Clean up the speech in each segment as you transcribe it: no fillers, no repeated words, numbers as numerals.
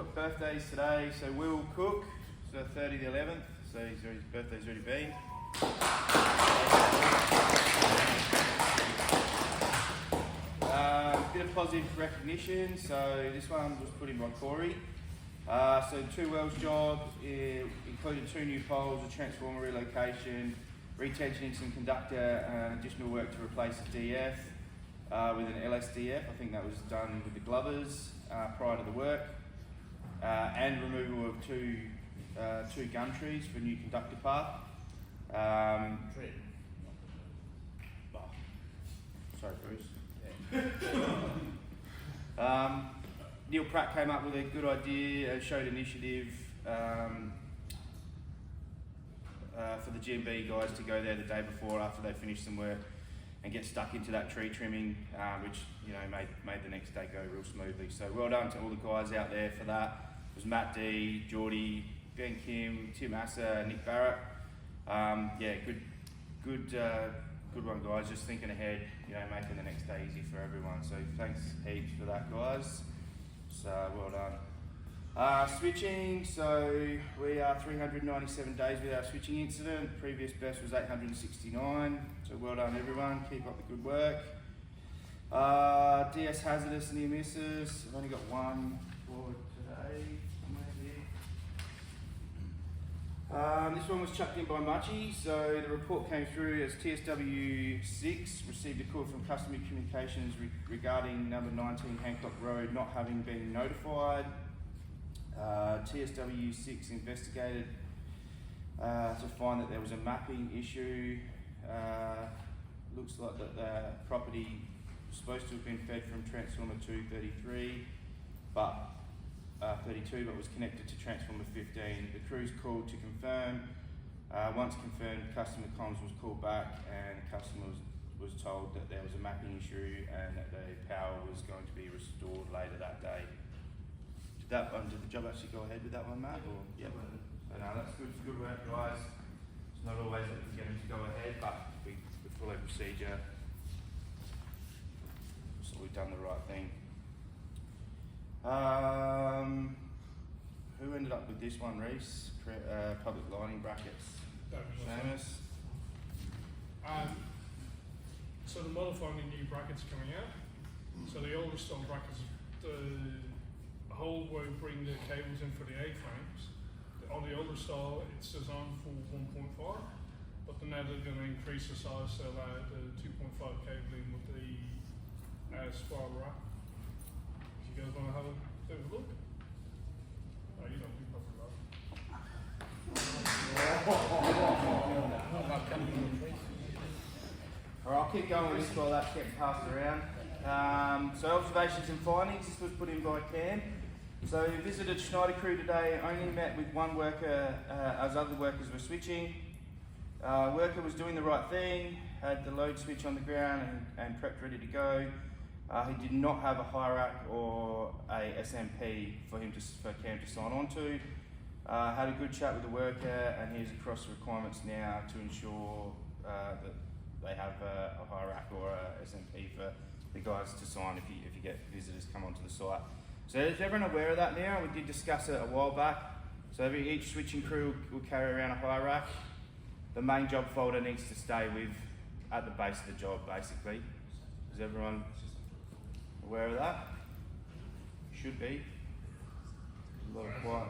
got birthdays today. So Will Cook, so 30 the 11th, so his birthday's already been. Bit of positive recognition. So this one was put in by Corey. So 2 wells job included 2 new poles, a transformer relocation, retensioning some conductor, additional work to replace a DF with an LSDF. I think that was done with the Glovers prior to the work, and removal of two gum trees for new conductor path. Sorry, Bruce. Neil Pratt came up with a good idea, showed initiative for the GMB guys to go there the day before after they finished some work and get stuck into that tree trimming, which made the next day go real smoothly. So well done to all the guys out there for that. It was Matt D, Geordie, Ben Kim, Tim Assa, Nick Barrett. Good one, guys. Just thinking ahead, making the next day easy for everyone. So thanks heaps for that, guys. So well done. Switching, so we are 397 days without switching incident. Previous best was 869. So well done, everyone. Keep up the good work. DS hazardous near misses. I've only got one for today. This one was chucked in by Muchie. So the report came through as TSW6 received a call from Customer Communications regarding number 19 Hancock Road not having been notified. TSW6 investigated to find that there was a mapping issue. Looks like that the property was supposed to have been fed from transformer 233, but 32, but was connected to transformer 15. The crews called to confirm. Once confirmed, customer comms was called back, and customer was told that there was a mapping issue and that the power was going to be restored later that day. Did the job actually go ahead with that one, Matt? Or, yep. So no, that's good work, guys. It's not always that we can get them to go ahead, but we follow procedure. So we've done the right thing. Who ended up with this one, Reese? Public lighting brackets. Seamus? So the modifying the new brackets coming out. So the older style brackets, the hole where we bring the cables in for the A-frames, on the older style it's designed for 1.5, but then now they're going to increase the size to allow the 2.5 cabling with the spiral wrap. You guys want to have a bit of a look? Oh, you don't think proper love. Alright, I'll keep going with this while that's getting passed around. So observations and findings, this was put in by Cam. So visited Schneider crew today, only met with one worker as other workers were switching. Worker was doing the right thing, had the load switch on the ground and prepped ready to go. He did not have a high rack or a SMP for Cam to sign on to. Had a good chat with the worker, and he's across the requirements now to ensure that they have a high rack or a SMP for the guys to sign if you get visitors come onto the site. So is everyone aware of that now? We did discuss it a while back. So each switching crew will carry around a high rack. The main job folder needs to stay at the base of the job, basically. Is everyone aware of that? Should be. A lot of quiet.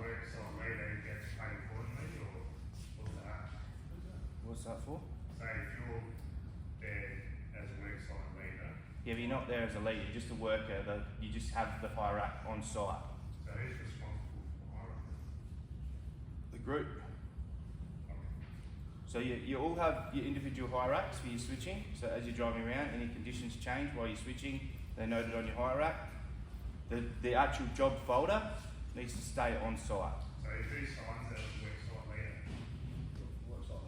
What's that for? So if you're there as a worksite leader. Yeah, but you're not there as a leader, you're just a worker. You just have the high rack on site. So who's responsible for high rack? The group. Okay. So you all have your individual high racks for your switching. So as you're driving around, any conditions change while you're switching, they're noted on your high rack. The actual job folder needs to stay on site. So who signs that as worksite leader?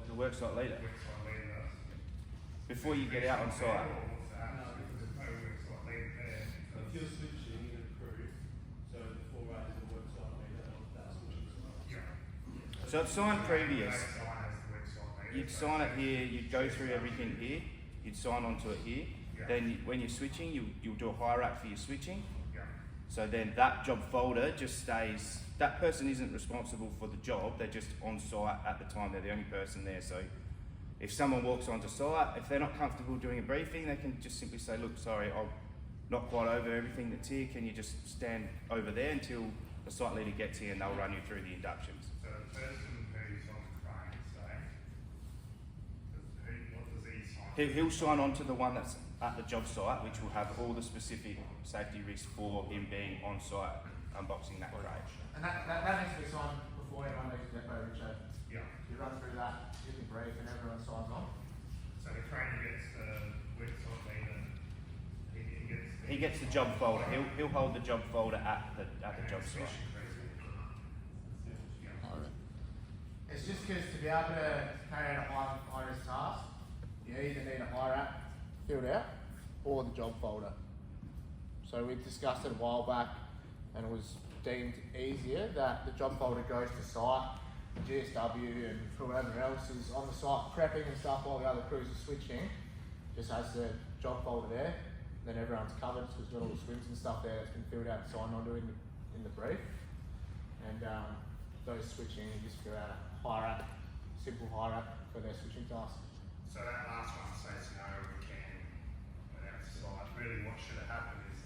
The worksite leader. Worksite leader does. Before you get out on site. There's no worksite leader there. If you're switching in a crew, so the 4A is the worksite leader of that switching site. Yeah. So it's signed previous. They sign as the worksite leader. You'd sign it here, you'd go through everything here, you'd sign onto it here. Yeah. Then when you're switching, you'll do a high rack for your switching. Yeah. So then that job folder just stays, that person isn't responsible for the job, they're just on site at the time, they're the only person there. So if someone walks onto site, if they're not comfortable doing a briefing, they can just simply say, look, sorry, I'm not quite over everything that's here, can you just stand over there until the site leader gets here and they'll run you through the inductions. So the person who's on the crane, say, what does he sign? He'll sign on to the one that's at the job site, which will have all the specific safety risks for him being on site unboxing that crate. And that needs to be signed before anyone leaves the depot, Richard. Yeah. You run through that, you can brief, and everyone signs on. So the crane gets the workshop leader, He gets the job folder. He'll hold the job folder at the job site. It's just because to be able to carry out a high risk task, you either need a hire app filled out or the job folder. So we discussed it a while back, and it was deemed easier that the job folder goes to site, GSW and whoever else is on the site prepping and stuff while the other crews are switching, just has the job folder there, then everyone's covered, so we've got all the swims and stuff there that's been filled out and signed onto in the brief. And those switching, you just fill out a hire app, simple hire app for their switching task. So that last one says no, we can, without site. Really what should have happened is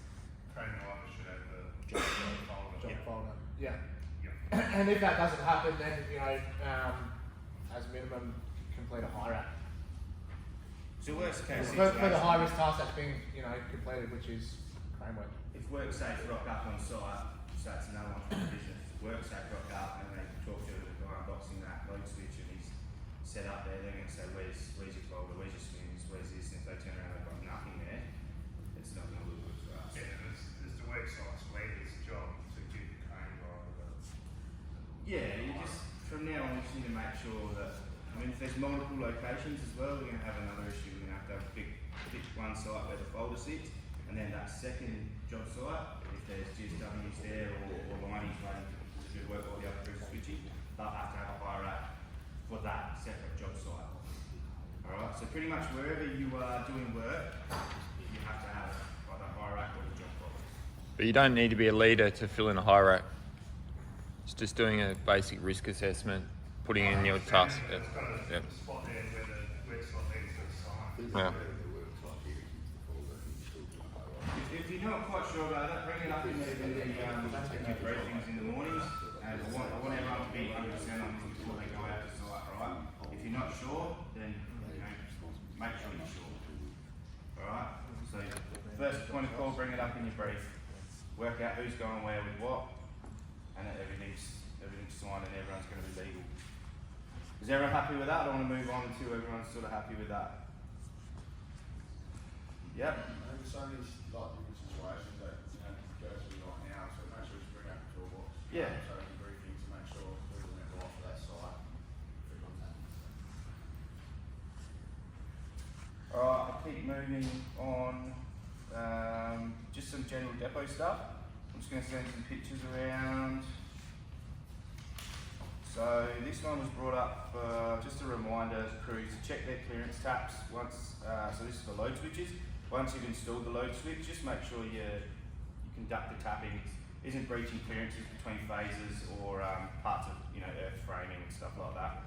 crane driver should have the job folder. Job folder. Yeah. Yeah. And if that doesn't happen, then as a minimum, complete a hire app. So worst case For the situation, high risk task that's being completed, which is crane work. if WorkSafe rock up on site, so that's another one from the business. WorkSafe rock up and they talk to the guy unboxing that load switch and he's set up there, they're going to say, where's your folder, where's your swims, where's this, and if they turn around and they've got nothing there, it's not going to look good for us. Yeah, it's the worksite's leader's job to give the crane driver the. Yeah, you just, from now on, we just need to make sure that, I mean, if there's multiple locations as well, we're going to have another issue. We're going to have pick one site where the folder sits, and then that second job site, if there's GSWs there or lineys waiting to do work while the other crews are switching, they'll have to have a hire app for that separate job site. Alright, so pretty much wherever you are doing work, you have to have either a hire app or the job folder. But you don't need to be a leader to fill in a high rack. It's just doing a basic risk assessment, putting in your task. It's got a spot there where the worksite leader's got to sign. Yeah. If you're not quite sure about that, bring it up in the executive briefings in the mornings, and I want everyone to be 100% on this before they go out to site, right? If you're not sure, then make sure you're sure. Alright? So first point of call, bring it up in your brief. Work out who's going where with what, and that everything's signed and everyone's going to be legal. Is everyone happy with that? I want to move on until everyone's sort of happy with that. Yep. There's so many like different situations that go through right now, so make sure you bring up the toolbox. Yeah. So any briefings to make sure people remember off that site. Alright, I'll keep moving on. Just some general depot stuff. I'm just going to send some pictures around. So this one was brought up for just a reminder to crews to check their clearance taps once. So this is the load switches. Once you've installed the load switch, just make sure you conduct the tapping. It isn't breaching clearances between phases or parts of earth framing and stuff like that.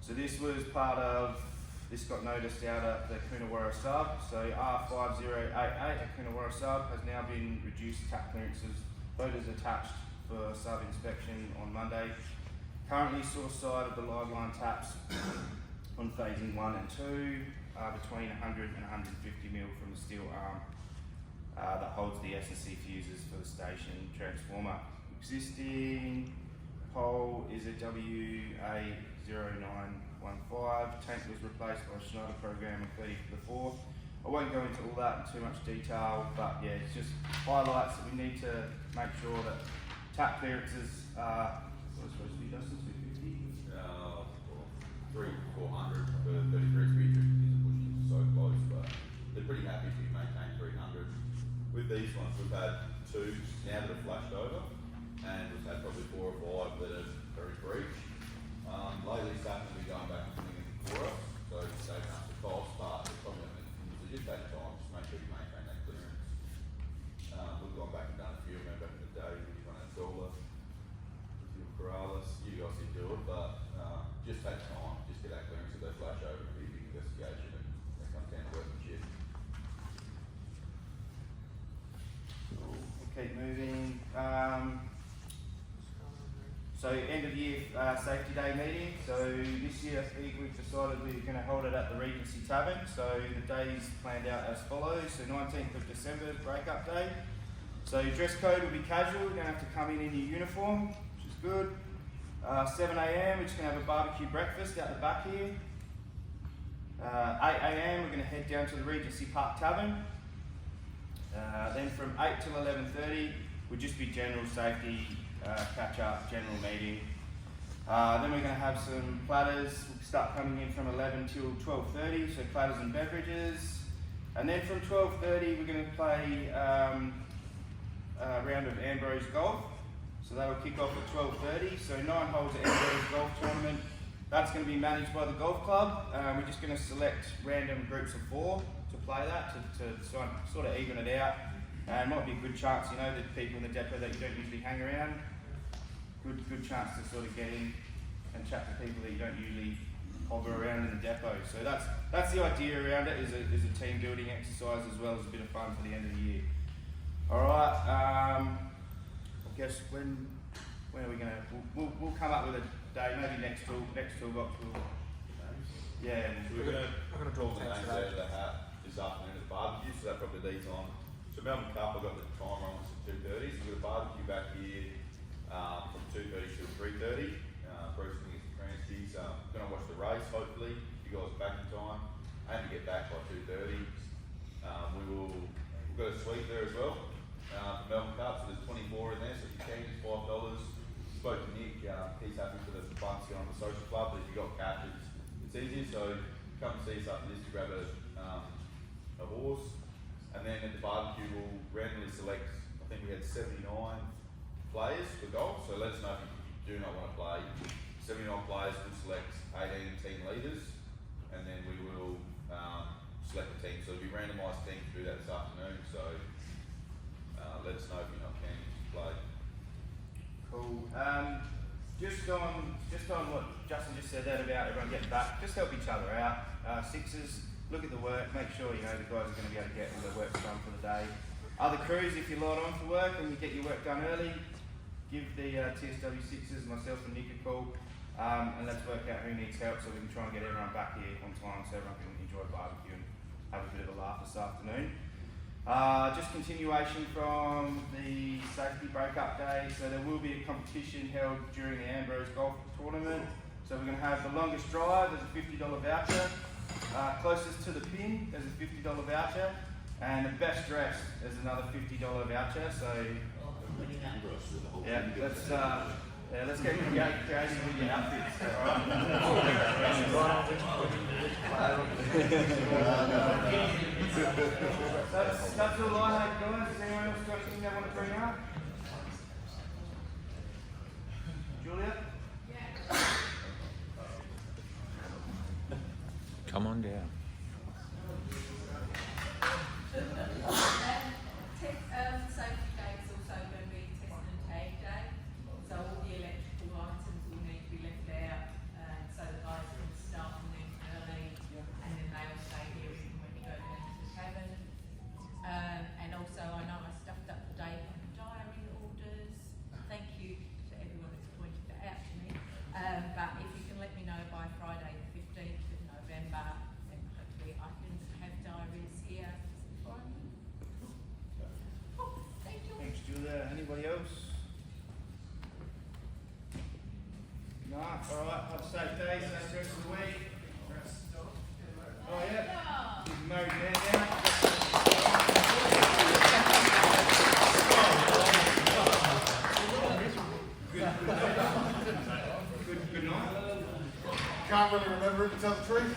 So this was part of. This got noticed out at the Coonawarra sub. So R5088 at Coonawarra sub has now been reduced tap clearances. Loaders attached for sub inspection on Monday. Currently source side of the live line taps on phasing 1 and 2 are between 100 and 150 mil from the steel arm that holds the S&C fuses for the station transformer. Existing pole is a WA0915. Tank was replaced by a Schneider program on 30 for the 4th. I won't go into all that in too much detail, but yeah, it's just highlights that we need to make sure that tap clearances are, what is supposed to be, Dustin, 250? 400 for 33 speed isn't pushing so close, but they're pretty happy to maintain 300. With these ones, we've had 2 now that have flashed over, and we've had probably 4 or 5 that are very breach. Lately, staff have been going back and putting in for us, so it's saving us the cost, but it's probably going to just take time, just make sure you maintain that clearance. We've gone back and done a few, remember, just take time, just get that clearance if they flash over and be a big investigation and that comes down to workmanship. We'll keep moving. So end of year safety day meeting. So this year I think we've decided we're going to hold it at the Regency Tavern. So the days planned out as follows. So 19th of December, breakup day. So your dress code will be casual. You're going to have to come in your uniform, which is good. 7 a.m. we're just going to have a barbecue breakfast out the back here. 8 a.m. we're going to head down to the Regency Park Tavern. Then from 8 till 11:30 would just be general safety, catch up, general meeting. Then we're going to have some platters. We'll start coming in from 11 till 12:30, so platters and beverages. And then from 12:30 we're going to play a round of Ambrose golf. So that will kick off at 12:30. So 9 holes at Ambrose golf tournament. That's going to be managed by the golf club. We're just going to select random groups of 4 to play that to sort of even it out. It might be a good chance, you know, that people in the depot that you don't usually hang around. Good chance to sort of get in and chat to people that you don't usually hover around in the depot. So that's the idea around it. Is a team building exercise as well as a bit of fun for the end of the year. All right. I guess when are we going to? We'll come up with a day. Maybe next toolbox. Yeah. So we're gonna draw the names out of the hat this afternoon at the barbecue, so that probably leads on. So Melbourne Cup, I've got the timer on at 2:30, so we've got a barbecue back here from 2:30 to 3:30. Bruce and Cransky's gonna watch the race, hopefully. You guys are back in time. Aim to get back by 2:30. We've got a suite there as well for Melbourne Cup, so there's 24 in there, so if you can, it's $5. Spoke to Nick, he's happy for the bunch to get on the social club, but if you've got cash, it's easier, so come and see us after this to grab a horse. And then at the barbecue, we'll randomly select, I think we had 79 players for golf, so let us know if you do not want to play. 79 players, we'll select 18 team leaders, and then we will select a team. So it'll be randomised teams to do that this afternoon, so let us know if you're not keen to play. Cool. Just on what Justin just said there about everyone getting back, just help each other out. Sixers, look at the work, make sure you know the guys are going to be able to get all their work done for the day. Other crews, if you're light on for work and you get your work done early, give the TSW Sixers, myself and Nick a call, and let's work out who needs help so we can try and get everyone back here on time so everyone can enjoy barbecue and have a bit of a laugh this afternoon. Just continuation from the safety breakup day, so there will be a competition held during the Ambrose golf tournament. So we're going to have the longest drive, there's a $50 voucher. Closest to the pin, there's a $50 voucher. And the best dressed, there's another $50 voucher. So yeah, let's get creative with your outfits. That's all I have, guys. Has anyone else got anything they want to bring up? Julia? Come on down. Safety day is also going to be test and tag day, so all the electrical items will need to be left out, so the guys can start from them early, and then they'll stay here even when you go down to the cabin. And also, I know I stuffed up the date on the diary orders. Thank you to everyone that's pointed that out to me. But if you can let me know by Friday the 15th of November, then hopefully I can have diaries here. Thanks, Julia. Anybody else? No? Alright, have a safe day, safe rest of the week. Oh yeah? He's a married man now. Good night. Can't really remember it to tell the truth.